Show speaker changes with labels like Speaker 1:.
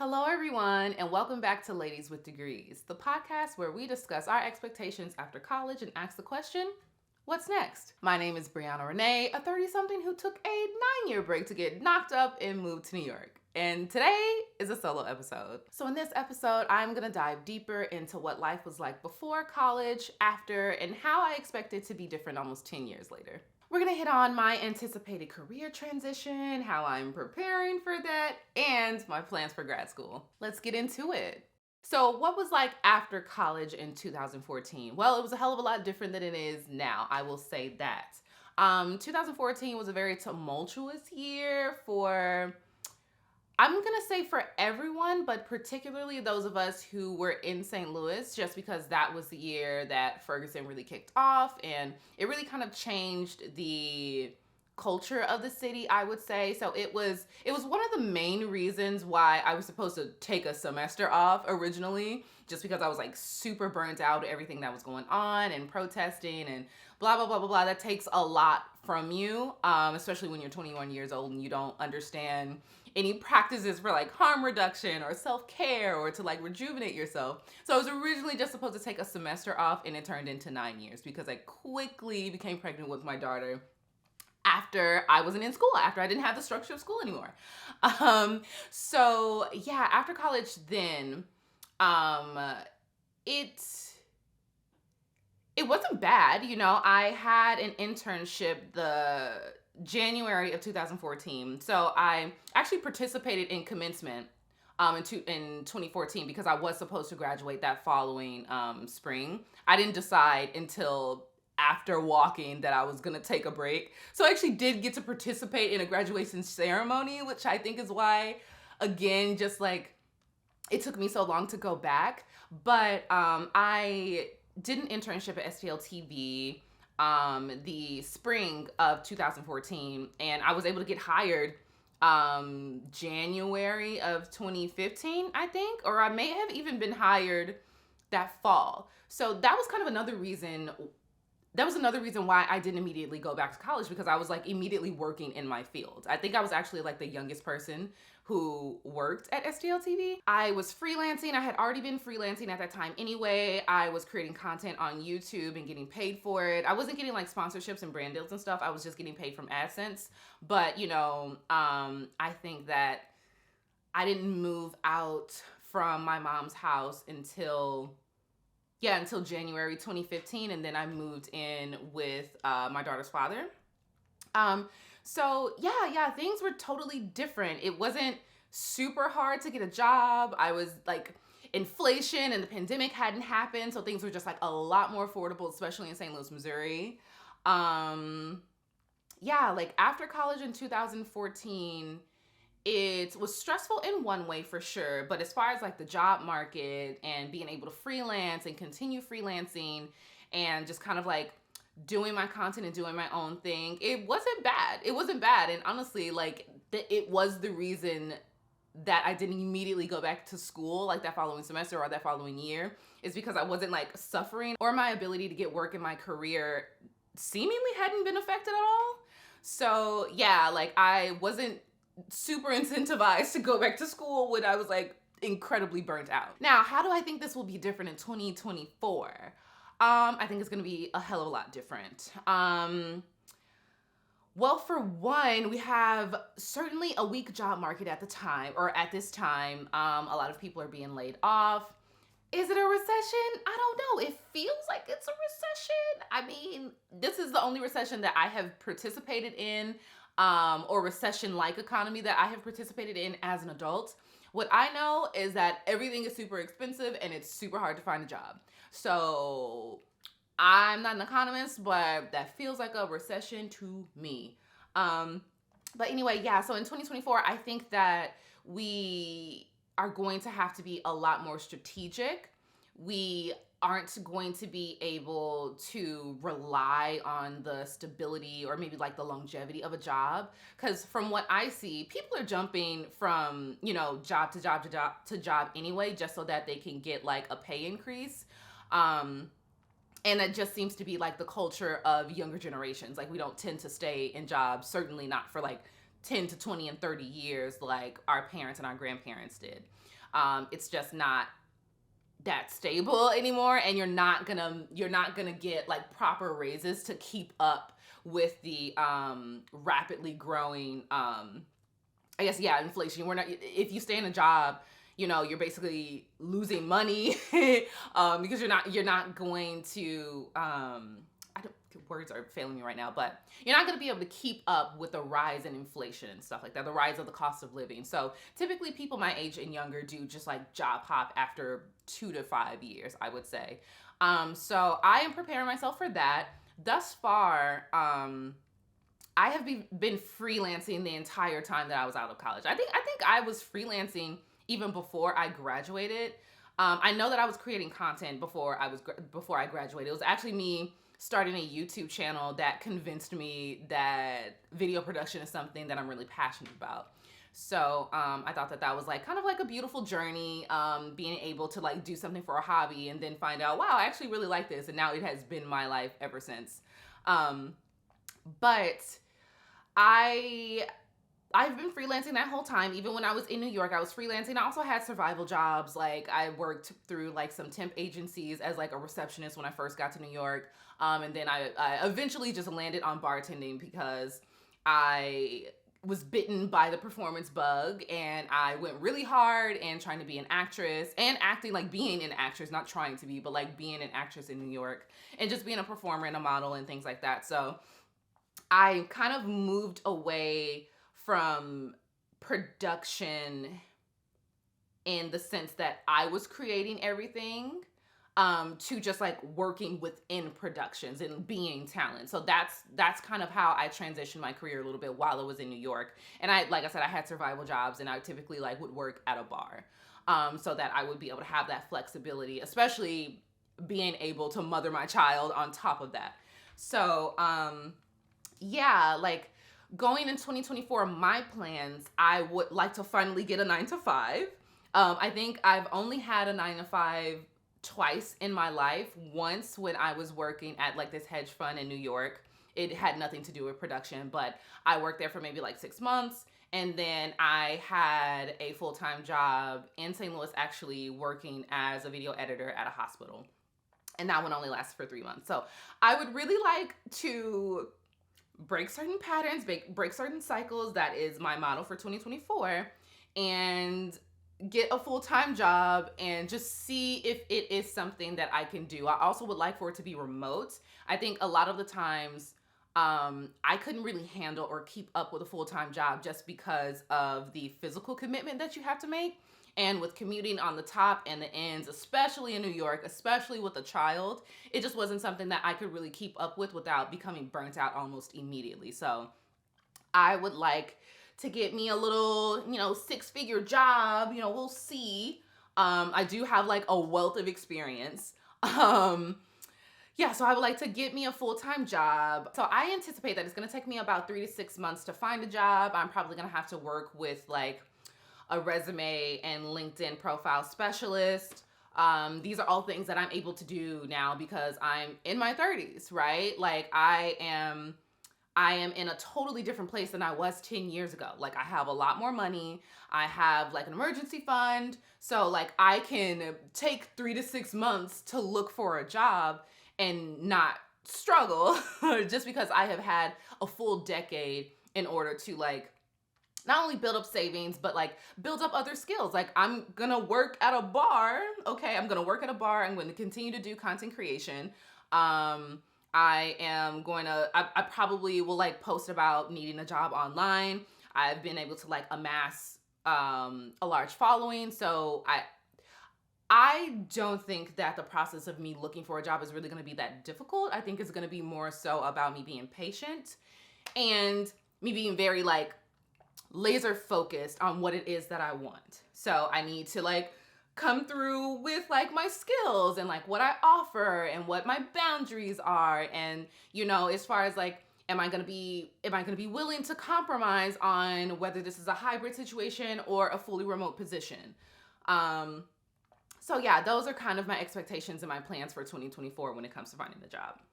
Speaker 1: Hello, everyone, and welcome back to Ladies with Degrees, the podcast where we discuss our expectations after college and ask the question, what's next? My name is Briana Renee, a 30-something who took a 9-year break to get knocked up and move to New York. And today is a solo episode. So in this episode, I'm gonna dive deeper into what life was like before college, after, and how I expect it to be different almost 10 years later. We're gonna hit on my anticipated career transition, how I'm preparing for that, and my plans for grad school. Let's get into it. So, what was like after college in 2014? Well, it was a hell of a lot different than it is now, I will say that. 2014 was a very tumultuous year for, I'm going to say for everyone, but particularly those of us who were in St. Louis, just because that was the year that Ferguson really kicked off and it really kind of changed the culture of the city, I would say. So it was one of the main reasons why I was supposed to take a semester off originally, just because I was like super burnt out of everything that was going on and protesting and blah blah blah blah blah. That takes a lot from you, especially when you're 21 years old and you don't understand any practices for like harm reduction or self-care or to like rejuvenate yourself. So I was originally just supposed to take a semester off and it turned into 9 years because I quickly became pregnant with my daughter after I wasn't in school, after I didn't have the structure of school anymore. So yeah, after college then, it it wasn't bad. I had an internship the January of 2014. So I actually participated in commencement in 2014 because I was supposed to graduate that following spring. I didn't decide until after walking that I was going to take a break. So I actually did get to participate in a graduation ceremony, which I think is why, again, just like it took me so long to go back. But I did an internship at STL TV the spring of 2014, and I was able to get hired January of 2015, I think, or I may have even been hired that fall. So that was kind of another reason. That was another reason why I didn't immediately go back to college, because I was like immediately working in my field. I think I was actually like the youngest person who worked at STL TV. I was freelancing. I had already been freelancing at that time anyway. I was creating content on YouTube and getting paid for it. I wasn't getting like sponsorships and brand deals and stuff. I was just getting paid from AdSense. But, I think that I didn't move out from my mom's house until January 2015, and then I moved in with my daughter's father. So things were totally different. It wasn't super hard to get a job. I was like, inflation and the pandemic hadn't happened, so things were just like a lot more affordable, especially in St. Louis, Missouri. Like after college in 2014, it was stressful in one way for sure, but as far as like the job market and being able to freelance and continue freelancing and just kind of like doing my content and doing my own thing, it wasn't bad. And honestly, like it was the reason that I didn't immediately go back to school like that following semester or that following year, is because I wasn't like suffering, or my ability to get work in my career seemingly hadn't been affected at all. So yeah, like I wasn't super incentivized to go back to school when I was like incredibly burnt out. Now, how do I think this will be different in 2024? I think it's going to be a hell of a lot different. Well, for one, we have certainly a weak job market at this time. A lot of people are being laid off. Is it a recession? I don't know. It feels like it's a recession. I mean, this is the only recession that I have participated in, or recession-like economy that I have participated in as an adult. What I know is that everything is super expensive and it's super hard to find a job. So I'm not an economist, but that feels like a recession to me. But anyway, so in 2024, I think that we are going to have to be a lot more strategic. We aren't going to be able to rely on the stability or maybe like the longevity of a job. Because from what I see, people are jumping from, job to job to job to job anyway, just so that they can get like a pay increase. And that just seems to be like the culture of younger generations. Like we don't tend to stay in jobs, certainly not for like 10 to 20 and 30 years like our parents and our grandparents did. It's just not that stable anymore, and you're not gonna get like proper raises to keep up with the rapidly growing I guess, yeah, inflation. We're not, if you stay in a job, you're basically losing money because you're not going to I don't, words are failing me right now, but you're not going to be able to keep up with the rise in inflation and stuff like that, the rise of the cost of living. So typically people my age and younger do just like job hop after 2 to 5 years, I would say. So I am preparing myself for that. Thus far, I have been freelancing the entire time that I was out of college. I think I was freelancing even before I graduated. I know that I was creating content before I graduated. It was actually me starting a YouTube channel that convinced me that video production is something that I'm really passionate about. So I thought that was like kind of like a beautiful journey, being able to like do something for a hobby and then find out, wow, I actually really like this, and now it has been my life ever since. But I've been freelancing that whole time. Even when I was in New York, I was freelancing. I also had survival jobs. Like I worked through like some temp agencies as like a receptionist when I first got to New York. And then I eventually just landed on bartending because I was bitten by the performance bug, and I went really hard and trying to be an actress and acting, like being an actress, not trying to be, but like being an actress in New York and just being a performer and a model and things like that. So I kind of moved away from production in the sense that I was creating everything, to just like working within productions and being talent. So that's kind of how I transitioned my career a little bit while I was in New York. And like I said, I had survival jobs, and I typically like would work at a bar, so that I would be able to have that flexibility, especially being able to mother my child on top of that. So yeah, like going in 2024, my plans, I would like to finally get a 9 to 5. I think I've only had a 9 to 5 twice in my life. Once when I was working at like this hedge fund in New York. It had nothing to do with production, but I worked there for maybe like 6 months. And then I had a full-time job in St. Louis, actually working as a video editor at a hospital. And that one only lasted for 3 months. So I would really like to break certain patterns, break certain cycles. That is my motto for 2024. And get a full-time job and just see if it is something that I can do. I also would like for it to be remote. I think a lot of the times I couldn't really handle or keep up with a full-time job just because of the physical commitment that you have to make. And with commuting on the top and the ends, especially in New York, especially with a child, it just wasn't something that I could really keep up with without becoming burnt out almost immediately. So I would like to get me a little, 6-figure job. We'll see. I do have like a wealth of experience. Yeah, so I would like to get me a full-time job. So I anticipate that it's going to take me about 3 to 6 months to find a job. I'm probably going to have to work with like a resume and LinkedIn profile specialist. These are all things that I'm able to do now because I'm in my 30s, right? Like I am in a totally different place than I was 10 years ago. Like I have a lot more money. I have like an emergency fund. So like I can take 3 to 6 months to look for a job and not struggle just because I have had a full decade in order to like not only build up savings, but like build up other skills. Like I'm gonna work at a bar. Okay, I'm gonna work at a bar. I'm going to continue to do content creation. I probably will like post about needing a job online. I've been able to like amass a large following. So I don't think that the process of me looking for a job is really going to be that difficult. I think it's going to be more so about me being patient and me being very like laser focused on what it is that I want. So I need to like come through with like my skills and like what I offer and what my boundaries are. And, as far as like, am I going to be willing to compromise on whether this is a hybrid situation or a fully remote position? So yeah, those are kind of my expectations and my plans for 2024 when it comes to finding a job.